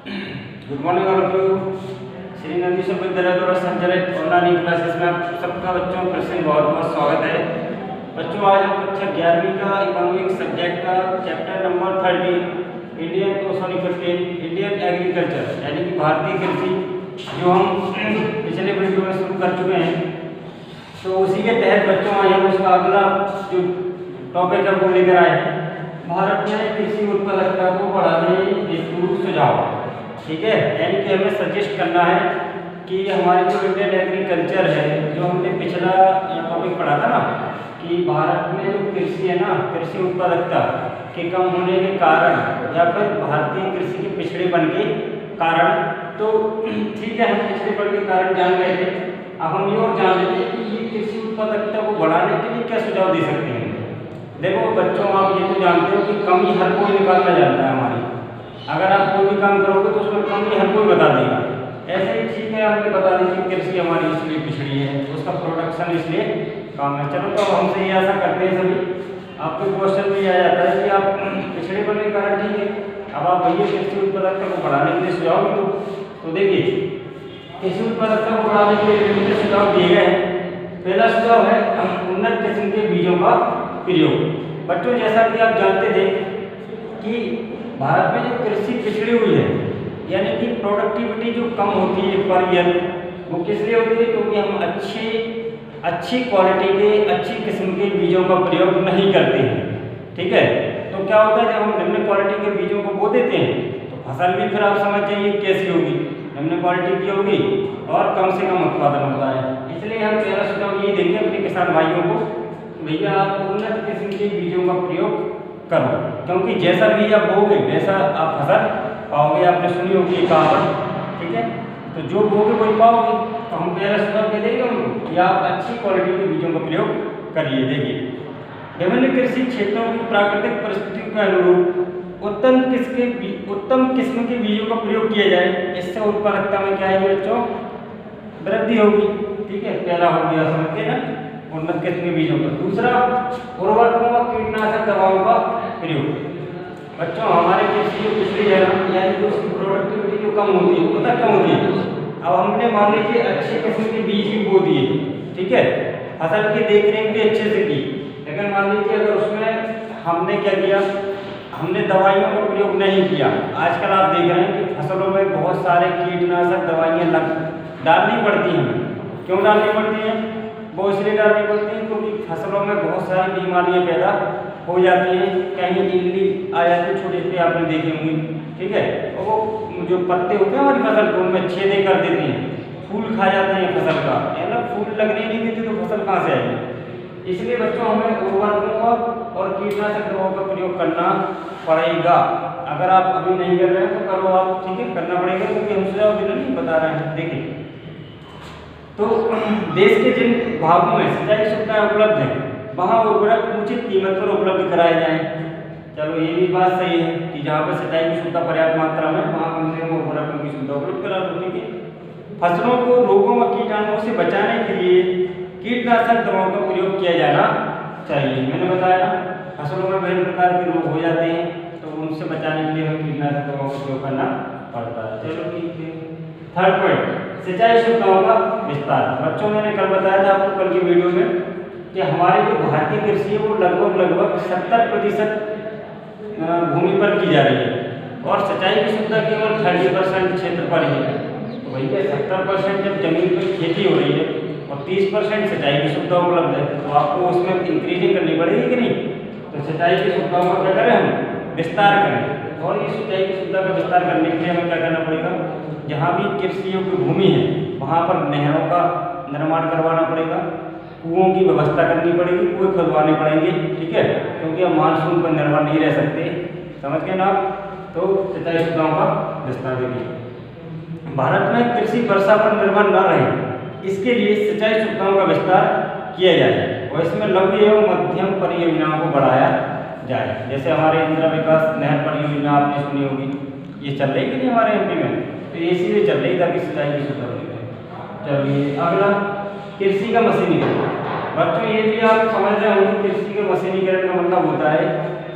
Good morning all of you. Shri Nandi विश्वविद्यालय द्वारा संचालित ऑनलाइन क्लासेस में आप सबका बच्चों फिर से बहुत बहुत स्वागत है। बच्चों आज हम कक्षा 11वीं का इकोनॉमिक सब्जेक्ट का चैप्टर नंबर 15 इंडियन एग्रीकल्चर यानी कि भारतीय कृषि जो हम पिछले वीडियो में शुरू कर चुके हैं, तो उसी के तहत बच्चों आज हम उसका अगला जो टॉपिक है वो लेकर आए हैं। भारत में कृषि उत्पादकता को बढ़ाने हेतु सुझाव, ठीक है, यानी कि हमें सजेस्ट करना है कि हमारी जो इंडियन एग्रीकल्चर है, जो हमने पिछला टॉपिक पढ़ा था ना कि भारत में जो कृषि है ना, कृषि उत्पादकता के कम होने के कारण या फिर भारतीय कृषि के पिछड़ेपन के कारण, तो ठीक है हम पिछड़ेपन के कारण जान गए थे। अब हम ये और जान लेते हैं कि ये कृषि उत्पादकता को बढ़ाने के लिए क्या सुझाव दे सकते हैं। देखो बच्चों, आप ये तो जानते हो कि कमी हर कोई निकालना जानता है हमारी। अगर आप कोई भी काम करोगे तो उसमें कमी हर कोई बता देगा। ऐसे ही ठीक है, हमने बता दी कि कृषि हमारी इसलिए पिछड़ी है, उसका प्रोडक्शन इसलिए कम है। चलो तो हमसे ये ऐसा करते हैं सभी, आपके क्वेश्चन में आ जाता है कि आप पिछड़ेपन के कारण, ठीक है, अब आप भैया कृषि उत्पादकता को बढ़ाने के लिए सुझाव भी दो। तो देखिए कृषि उत्पादकता को बढ़ाने के लिए विभिन्न सुझाव दिए गए हैं। पहला सुझाव है उन्नत किस्म के बीजों का प्रयोग। बच्चों जैसा कि आप जानते थे कि भारत में जो कृषि पिछड़ी हुई है, यानी कि प्रोडक्टिविटी जो कम होती है पर ईयर, वो किस लिए होती है? क्योंकि हम अच्छी क्वालिटी के अच्छी किस्म के बीजों का प्रयोग नहीं करते हैं, ठीक है। तो क्या होता है, जब हम निम्न क्वालिटी के बीजों को बो देते हैं तो फसल भी फिर आप समझ जाइए कैसी होगी, निम्न क्वालिटी की होगी और कम से कम उत्पादन होता है। इसलिए हम पहला सुझाव ये देंगे अपने किसान भाइयों को, भैया आप उन्नत किस्म के बीजों का प्रयोग करो, क्योंकि जैसा बीज आप बोगे वैसा आप फसल पाओगे। आपने सुनी होगी कहावत, ठीक है, तो जो बोगे वही पाओगे। तो हम पहला सुझाव कह देंगे उनको कि आप अच्छी क्वालिटी के बीजों का प्रयोग करिए। देखिए विभिन्न कृषि क्षेत्रों की प्राकृतिक परिस्थितियों के अनुरूप उत्तम किस्म के बीजों का प्रयोग किया जाए। इससे उत्पादकता में क्या है बच्चों? वृद्धि होगी, ठीक है। पहला हो गया समझ गए ना, उन्नत किस्म के बीजों का। दूसरा उर्वरकों व कीटनाशक दवाओं का प्रयोग। बच्चों हमारे कृषि जो पिछड़ी है ना, यानी कि उसकी प्रोडक्टिविटी जो कम होती है, पता कम होती है। अब हमने मान लीजिए अच्छे किस्म के बीज भी बो दिए, ठीक है, फसल की देखरेख भी अच्छे से की, लेकिन मान लीजिए अगर उसमें हमने क्या किया, हमने दवाइयों का प्रयोग नहीं किया। आजकल आप देख रहे हैं कि फसलों में बहुत सारे कीटनाशक दवाइयाँ डालनी पड़ती हैं। क्यों डालनी पड़ती हैं? वो इसलिए डालनी पड़ती है क्योंकि फसलों में बहुत सारी बीमारियां पैदा हो जाती हैं। कहीं इल्ली आ जाती है, छोटे छोटे आपने देखे होंगे, ठीक है, और वो जो पत्ते होते हैं हमारी फसल को उनमें छेदे कर देते हैं, फूल खा जाते हैं फसल का, है ना, फूल लगने नहीं देते तो फसल कहाँ से आएगी। इसलिए बच्चों हमें उर्वरकों का और कीटनाशक दवाओं का प्रयोग करना पड़ेगा। अगर आप अभी नहीं कर रहे हैं तो करो आप, ठीक है, करना पड़ेगा, क्योंकि हम सुझाव देना नहीं बता रहे हैं। देखिए तो देश के जिन भागों में सिंचाई सुविधाएं उपलब्ध हैं वहाँ उर्वरक उचित कीमत पर उपलब्ध कराए जाएं। चलो ये भी बात सही है कि जहाँ पर सिंचाई की सुविधा पर्याप्त मात्रा में, वहाँ कम से कम उर्वरकों की सुविधा उपलब्ध करा दो, ठीक है। फसलों को रोगों व कीटाणुओं से बचाने के लिए कीटनाशक दवाओं का प्रयोग किया जाना चाहिए। मैंने बताया फसलों में विभिन्न प्रकार के रोग हो जाते हैं, तो उनसे बचाने के लिए हमें कीटनाशक दवाओं का प्रयोग करना पड़ता है। चलो ठीक है। थर्ड पॉइंट, सिंचाई सुविधाओं का विस्तार। बच्चों मैंने कल बताया था आपको कल की वीडियो में कि हमारी जो भारतीय कृषि है वो लगभग 70% भूमि पर की जा रही है और सिंचाई की सुविधा केवल 30% क्षेत्र पर ही है। तो भैया 70% जब जमीन पर खेती हो रही है और 30% सिंचाई की सुविधा उपलब्ध है, तो आपको उसमें इंक्रीजिंग करनी पड़ेगी कि नहीं। तो सिंचाई की सुविधाओं का क्या करें हम? विस्तार करें। और इस सिंचाई की सुविधा का विस्तार करने के लिए हमें क्या करना पड़ेगा? जहाँ भी कृषि योग्य भूमि है वहाँ पर नहरों का निर्माण करवाना पड़ेगा, कुओं की व्यवस्था करनी पड़ेगी, कुएं खुदवाने पड़ेंगे, ठीक है, क्योंकि हम मानसून पर निर्भर नहीं रह सकते, समझ गए ना आप। तो सिंचाई सुविधाओं का विस्तार देखिए, भारत में कृषि वर्षा पर निर्भर न रहे, इसके लिए सिंचाई सुविधाओं का विस्तार किया जाए और इसमें लघु एवं मध्यम परियोजनाओं को बढ़ाया जाए। जैसे हमारे इंदिरा विकास नहर परियोजना आपने सुनी होगी, ये चल रही कि नहीं हमारे एमपी में, तो ये इसीलिए चल रही ताकि सिंचाई की सुविधा मिले। चलिए अगला, कृषि का मशीनीकरण। बच्चों ये भी आप समझ रहे होंगे कृषि के मशीनीकरण का मतलब होता है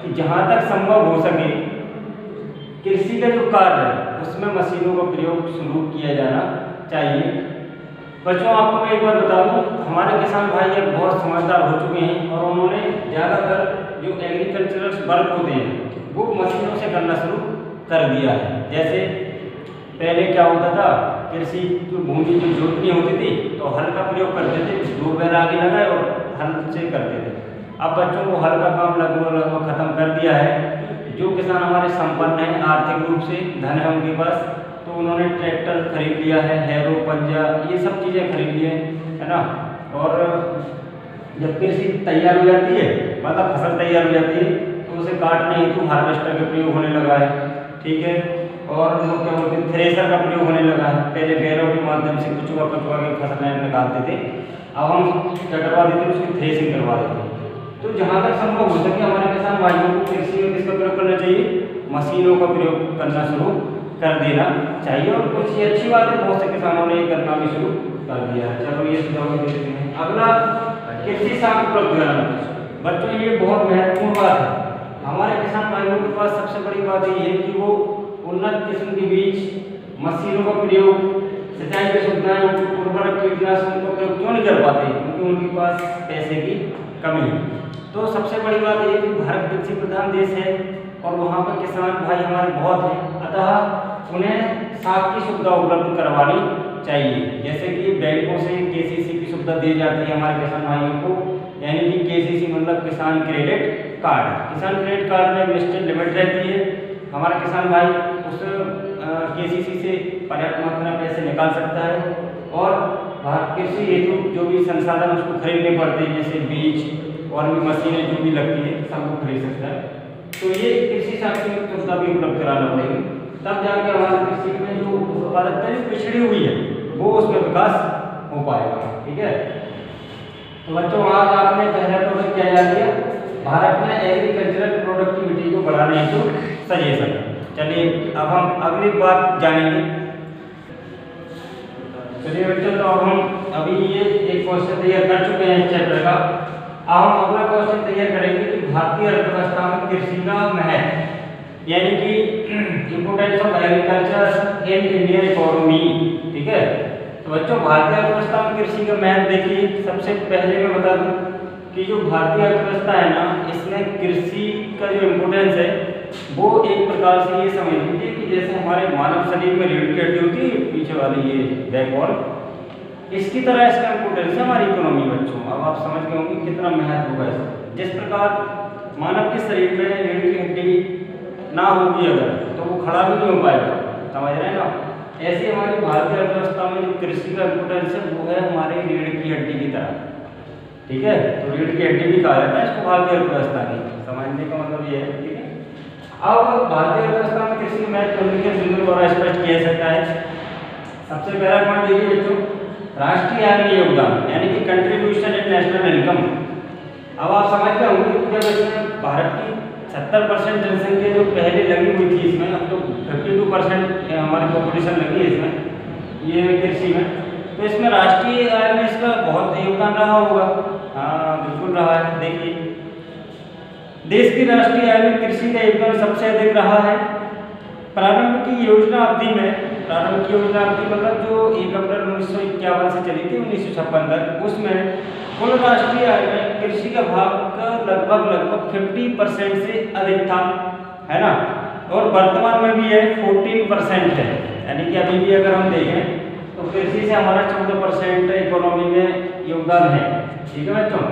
कि जहाँ तक संभव हो सके कृषि का जो कार्य है उसमें मशीनों का प्रयोग शुरू किया जाना चाहिए। बच्चों आपको मैं एक बार बता दूं, हमारे किसान भाई अब बहुत समझदार हो चुके हैं और उन्होंने ज़्यादातर जो एग्रीकल्चरल वर्क होते हैं वो मशीनों से करना शुरू कर दिया है। जैसे पहले क्या होता था, कृषि जो भूमि जो जोतनी होती थी तो हल का प्रयोग करते थे, दो बैल आगे लगाए और हल से करते थे। अब बच्चों को हल का काम लगभग खत्म कर दिया है। जो किसान हमारे संपन्न हैं आर्थिक रूप से, धन है उनके पास, तो उन्होंने ट्रैक्टर खरीद लिया है, हैरो, पंजा, ये सब चीज़ें खरीद ली है ना। और जब कृषि तैयार हो जाती है, मतलब फसल तैयार हो जाती है, तो उसे काटने हेतु हार्वेस्टर का प्रयोग होने लगा है, ठीक है। और वो क्या बोलते हैं, थ्रेसर का प्रयोग होने लगा है। पहले बैलों के माध्यम से कुचवा के फसलें निकालते थे, अब हम क्या करवा देते हैं, उसकी थ्रेसिंग करवा देते हैं। तो जहाँ तक संभव हो सके हमारे किसान भाइयों को कृषि में किसका प्रयोग करना चाहिए, मशीनों का प्रयोग करना शुरू कर देना चाहिए। और कुछ ये अच्छी बात है, बहुत से किसानों ने ये करना भी शुरू कर दिया है। चलो ये सुझाव दे देते हैं। अगला, कृषि साख उपलब्ध कराना। बच्चों ये बहुत महत्वपूर्ण बात है। हमारे किसान भाइयों के पास सबसे बड़ी बात ये है कि वो उन्नत किस्म के बीज, मशीनों का प्रयोग, सिंचाई की सुविधाएं, उर्वरक, कीटनाशकों का प्रयोग क्यों नहीं कर पाते, क्योंकि उनके पास पैसे की कमी है। तो सबसे बड़ी बात यह है कि भारत कृषि प्रधान देश है और वहाँ पर किसान भाई हमारे बहुत हैं, अतः उन्हें साख की सुविधा उपलब्ध करवानी चाहिए। जैसे कि बैंकों से केसीसी की सुविधा दी जाती है हमारे किसान भाइयों को, यानी कि केसीसी मतलब किसान क्रेडिट कार्ड। किसान क्रेडिट कार्ड में निश्चित लिमिट रहती है, हमारा किसान भाई उस केसीसी से पर्याप्त मात्रा में पैसे निकाल सकता है और कृषि हेतु जो भी संसाधन उसको खरीदने पड़ते हैं, जैसे बीज और भी मशीनें जो भी लगती है, सब वो खरीद सकता है। तो ये कृषि साख की सुविधा भी उपलब्ध कराना पड़ेगी, तब जाकर हमारे कृषि में जो उत्पादकता जो पिछड़ी हुई है वो उसमें विकास हो पाएगा, ठीक है। तो बच्चों आज आपने पहला टॉपिक क्या जान लिया, भारत में एग्रीकल्चरल प्रोडक्टिविटी को बढ़ाने हेतु सजेशन। चलिए अब हम अगली बात जानेंगे। चलिए बच्चों, तो अब हम अभी ये एक क्वेश्चन तैयार कर चुके हैं इस चैप्टर का। अब हम अगला क्वेश्चन तैयार करेंगे कि भारतीय अर्थव्यवस्था में कृषि का महत्व, यानी कि importance of agriculture in Indian economy, ठीक है। तो बच्चों भारतीय अर्थव्यवस्था में कृषि का महत्व देखिए, सबसे पहले मैं बता दूं कि जो भारतीय अर्थव्यवस्था है ना, इसमें कृषि का जो इम्पोर्टेंस है वो एक प्रकार से ये समझ लीजिए कि जैसे हमारे मानव शरीर में रीढ़ की हड्डी होती है, पीछे वाली ये बैकबोन, इसकी तरह इसका इम्पोर्टेंस है हमारी इकोनॉमी। बच्चों अब आप समझ गए होंगे कितना महत्व होगा इसका। जिस प्रकार मानव के शरीर में रीढ़ की हड्डी ना होगी अगर, तो वो खड़ा भी नहीं हो पाएगा, समझ रहे हैं ना। ऐसे हमारी भारतीय अर्थव्यवस्था में जो कृषि का इम्पोर्टेंस है वो है हमारे रीढ़ की हड्डी की तरह, ठीक है। तो रीढ़ की हड्डी भी कहा जाता है इसको भारतीय अर्थव्यवस्था की, समझने का मतलब ये है, ठीक है। अब भारतीय अर्थव्यवस्था में कृषि का महत्व के बिंदु द्वारा स्पष्ट किया सकता है। सबसे पहला पॉइंट देखिए बच्चों, राष्ट्रीय आय में योगदान, यानी कि कंट्रीब्यूशन इन नेशनल इनकम। अब आप समझ गए होंगे कि जब इसमें भारत की 70% जनसंख्या जो पहले लगी हुई थी इसमें, अब तो 52% हमारी पॉपुलेशन लगी है इसमें, ये कृषि में, तो इसमें राष्ट्रीय आय में इसका बहुत योगदान रहा होगा। हाँ बिल्कुल रहा है। देखिए देश की राष्ट्रीय आय में कृषि का योगदान सबसे अधिक रहा है। प्रारंभ की योजना अवधि में, प्रारंभ की योजना अवधि मतलब जो 1 अप्रैल 1951 से चली थी 1956 तक, उसमें कुल राष्ट्रीय आय में कृषि का भाग लगभग 50% से अधिक था, है ना। और वर्तमान में भी है 14% है, यानी कि अभी भी अगर हम देखें तो कृषि से हमारा 14% इकोनॉमी में योगदान है, ठीक है बच्चों।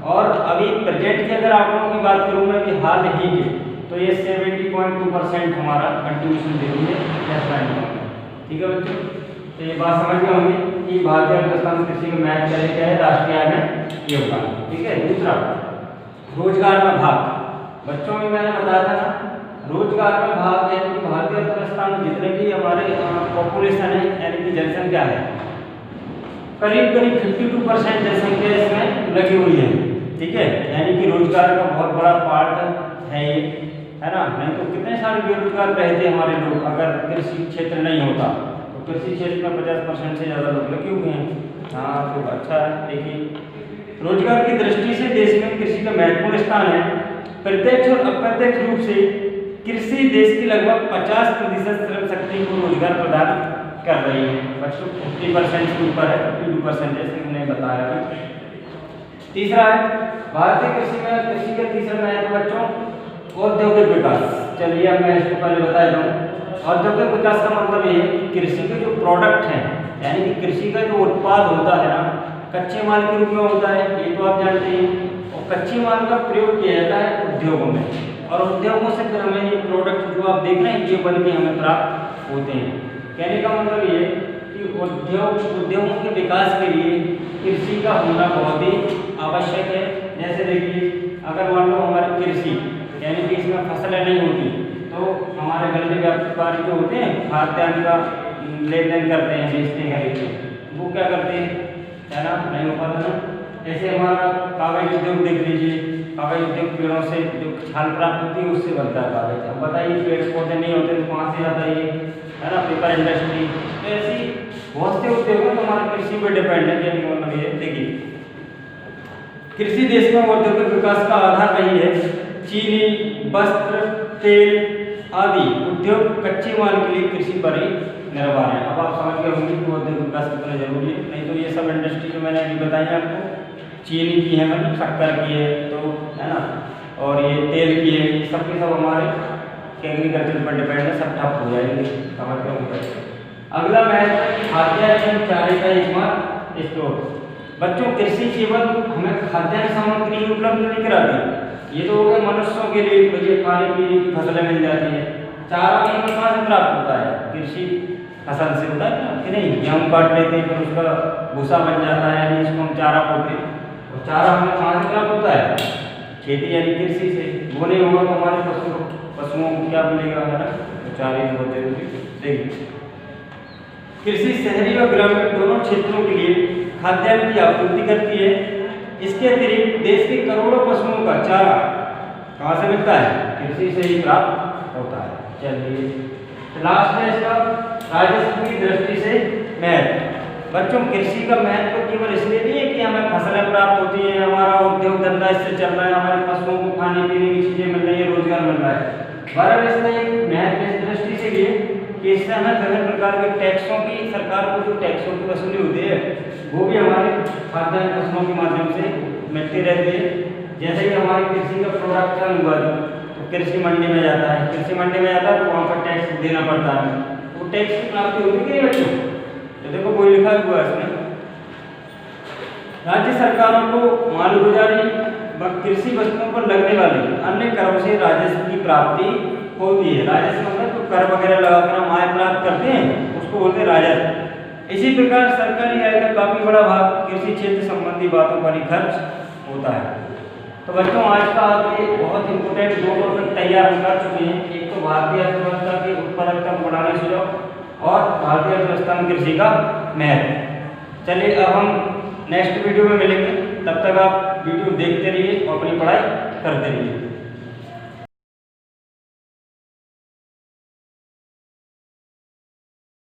और अभी प्रेजेंट की अगर आंकड़ों की बात करूँ मैं, अभी हाल ही के, तो ये 70.2% हमारा कंट्रीब्यूशन दे रही है नेशनल इनकम, ठीक है बच्चों। तो ये बात समझ गए होंगे कि भारतीय अर्थव्यवस्था में कृषि का महत्व क्या है, राष्ट्रीय आय में योगदान, ठीक है। दूसरा, रोजगार में भाग। बच्चों में मैंने बताया था ना, रोजगार में भाग है कि भारतीय अर्थव्यवस्था में जितने भी हमारे पॉपुलेशन है, यानी कि जनसंख्या है, करीब 52% जनसंख्या इसमें लगी हुई है, ठीक है। यानी कि रोजगार का बहुत बड़ा पार्ट है ये, है ना। नहीं तो कितने सारे बेरोजगार रहते हमारे लोग अगर कृषि क्षेत्र नहीं होता, तो कृषि क्षेत्र में 50% से ज़्यादा लोग लगे हुए हैं। हाँ तो अच्छा है। देखिए रोजगार की दृष्टि से देश में कृषि का महत्वपूर्ण स्थान है। प्रत्यक्ष और अप्रत्यक्ष रूप से कृषि देश की लगभग 50% श्रम शक्ति को रोजगार प्रदान कर रही है। बच्चों 50% के ऊपर है, 52% जैसे मैंने बताया अभी। तीसरा है भारतीय कृषि में कृषि का तीसरा है तो बच्चों औद्योगिक विकास। चलिए अब मैं इसको पहले बता दूं। औद्योगिक विकास का मतलब ये है कि कृषि के जो प्रोडक्ट हैं, यानी कि कृषि का जो उत्पाद होता है ना, कच्चे माल के रूप में होता है, ये तो आप जानते हैं। और कच्चे माल का प्रयोग किया जाता है उद्योगों में, और उद्योगों से फिर हमें ये प्रोडक्ट जो आप देख रहे हैं ये बन के हमें प्राप्त होते हैं। कहने का मतलब ये कि उद्योगों के विकास के लिए कृषि का होना बहुत ही आवश्यक है। जैसे देखिए, अगर मान लो हमारी कृषि यानी कि इसमें फसलें नहीं होती तो हमारे गन्ने व्यापारी जो होते हैं खाद्यान्न का लेन देन करते हैं, बेचते हैं खरीदते, वो क्या करते हैं, है ना, नहीं हो पाता ना। जैसे हमारा कागज उद्योग देख लीजिए, कागज उद्योग पेड़ों से जो छाल प्राप्त होती है उससे बनता है कागज। अब बताइए पेड़ पौधे नहीं होते तो कहाँ से आता है ना, पेपर इंडस्ट्री। तो ऐसी बहुत से उद्योग हैं तो हमारे कृषि पर डिपेंड है। कहने का मतलब ये देखिए, कृषि देश में औद्योगिक विकास का आधार रही है। चीनी, वस्त्र, तेल आदि उद्योग कच्चे माल के लिए कृषि पर ही निर्भर है। अब आप समझ गए होंगे कि औद्योगिक विकास कितना जरूरी है। नहीं तो ये सब इंडस्ट्री जो मैंने अभी बताई आपको, चीनी की है, मतलब शक्कर की है, तो है ना, और ये तेल की है, ये सब के सब हमारे एग्रीकल्चर पर डिपेंड है, सब ठप हो जाएंगे। समझ गए होंगे। अगला मैथ खाद्यान्न एवं चारे का एकमात्र स्रोत। बच्चों कृषि केवल हमें खाद्यान्न सामग्री उपलब्ध नहीं कराती, ये तो हो गया मनुष्यों के लिए, मुझे खाने पीने की फसलें मिल जाती हैं। चारा भी हमें कहाँ से प्राप्त होता है, कृषि फसल से होता है ना, कि नहीं। गेहूँ काट लेते हैं फिर उसका भूसा बन जाता है, यानी इसको हम चारा बोलते हैं। और चारा हमें कहाँ से प्राप्त होता है, खेती यानी कृषि से। वो नहीं होगा तो हमारे पशुओं को क्या मिलेगा, है ना, तो चारे बहुत जरूरी। देखिए, कृषि शहरी और ग्रामीण दोनों क्षेत्रों के लिए खाद्यान्न की आपूर्ति करती है। इसके अतिरिक्त देश के करोड़ों पशुओं का चारा कहाँ से मिलता है, कृषि से ही प्राप्त होता है। चलिए लास्ट है इसका राजस्व की दृष्टि से महत्व। बच्चों कृषि का महत्व केवल इसलिए नहीं है कि हमें फसलें प्राप्त होती है, हमारा उद्योग धंधा इससे चल रहा है, हमारे पशुओं को खाने पीने की चीजें मिल रही है, रोजगार मिल रहा है, बरं इसका एक महत्व इस दृष्टि से भी है कि इससे हमें विभिन्न प्रकार के टैक्सों की, सरकार को जो टैक्सों की वसूली होती है वो भी हमारे खाद्यान्न फसलों के माध्यम से मिलती रहती है। जैसे कि हमारी कृषि का प्रोडक्शन हुआ जो, तो कृषि मंडी में जाता है, कृषि मंडी में जाता है तो वहाँ पर टैक्स देना पड़ता है, वो टैक्स की प्राप्ति होती कि नहीं बच्चों। तो देखो कोई लिखा हुआ है इसमें, राज्य सरकारों को मालगुजारी व कृषि वस्तुओं पर लगने वाले अन्य करों से राजस्व की प्राप्ति होती है। राजस्व मतलब तो कर वगैरह लगाकर हम आय प्राप्त करते हैं, उसको बोलते हैं राजस्व। इसी प्रकार सरकारी आय का काफी बड़ा भाग कृषि क्षेत्र संबंधी बातों पर ही खर्च होता है। तो बच्चों आज का आपके बहुत इंपोर्टेंट दो टॉपिक तैयार कर चुके हैं। एक तो भारतीय अर्थव्यवस्था की उत्पादकता को बढ़ाने सुझाव और भारतीय अर्थव्यवस्था में कृषि का महत्व। चलिए अब हम नेक्स्ट वीडियो में मिलेंगे, तब तक आप वीडियो देखते रहिए और अपनी पढ़ाई करते रहिए।